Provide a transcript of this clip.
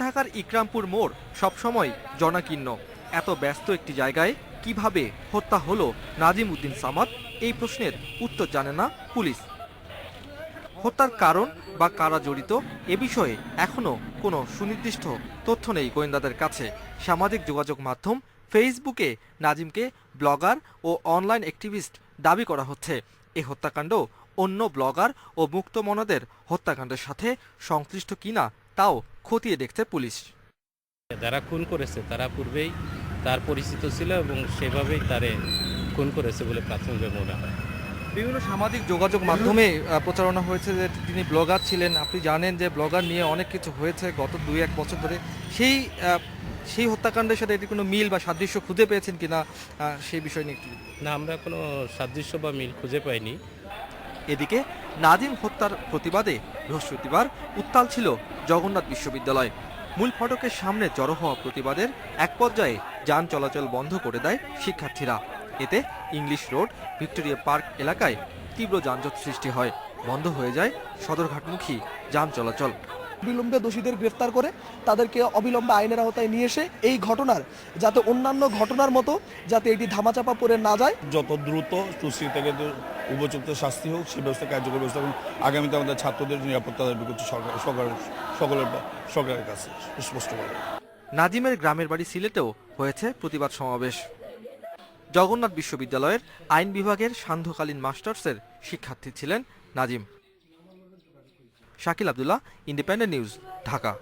ঢাকার ইকরামপুর মোড় সবসময় জনাকীর্ণ। এত ব্যস্ত একটি জায়গায় কিভাবে হত্যা হলো নাজিম উদ্দিন সামাদ, এই প্রশ্নের উত্তর জানে না পুলিশ। হত্যার কারণ বা কারা জড়িত এ বিষয়ে এখনো কোনো সুনির্দিষ্ট তথ্য নেই গোয়েন্দাদের কাছে। সামাজিক যোগাযোগ মাধ্যম ফেসবুকে নাজিমকে ব্লগার ও অনলাইন অ্যাক্টিভিস্ট দাবি করা হচ্ছে। এ হত্যাকাণ্ড অন্য ব্লগার ও মুক্তমনাদের হত্যাকাণ্ডের সাথে সংশ্লিষ্ট কিনা তাও খতিয়ে দেখছে পুলিশ। যারা খুন করেছে তারা পূর্বেই তার পরিচিত ছিল এবং সেভাবেই তারে খুন করেছে বলে প্রাথমিকভাবে মনে হয়। বিভিন্ন সামাজিক যোগাযোগ মাধ্যমে প্রচারণা হয়েছে যে তিনি ব্লগার ছিলেন। আপনি জানেন যে ব্লগার নিয়ে অনেক কিছু হয়েছে গত 2-1 বছর ধরে। সেই হত্যাকাণ্ডের সাথে এটি কোনো মিল বা সাদৃশ্য খুঁজে পেয়েছেন কিনা সেই বিষয় নিয়ে একটু। না, আমরা কোনো সাদৃশ্য বা মিল খুঁজে পাইনি। এদিকে নাজিম হত্যার প্রতিবাদে বৃহস্পতিবার উত্তাল ছিল জগন্নাথ বিশ্ববিদ্যালয়। মূল ফটকের সামনে জড়ো হওয়া প্রতিবাদের এক পর্যায়ে যান চলাচল বন্ধ করে দেয় শিক্ষার্থীরা। এতে ইংলিশ রোড, ভিক্টোরিয়া পার্ক এলাকায় তীব্র যানজট সৃষ্টি হয়। বন্ধ হয়ে যায় সদরঘাটমুখী যান চলাচল। অবিলম্বে দোষীদের গ্রেফতার করে তাদেরকে অবিলম্বে আইনের আওতায় নিয়ে এসে এই ঘটনার যাতে অন্যান্য ঘটনার মতো যাতে এটি ধামাচাপা পড়ে না যায়, যত দ্রুত সুস্থির থেকে উপযুক্ত শাস্তি হোক সে ব্যবস্থা কার্যকর ব্যবস্থা এবং আগামীতে আমাদের ছাত্রদের নিরাপত্তা দাবি করছে সরকারের কাছে স্পষ্ট করে। নাজিমের গ্রামের বাড়ি সিলেটেও হয়েছে প্রতিবাদ সমাবেশ। জগন্নাথ বিশ্ববিদ্যালয়ের আইন বিভাগের সান্ধ্যকালীন মাস্টার্সের শিক্ষার্থী ছিলেন নাজিম। Shakil Abdullah, Independent News, Dhaka.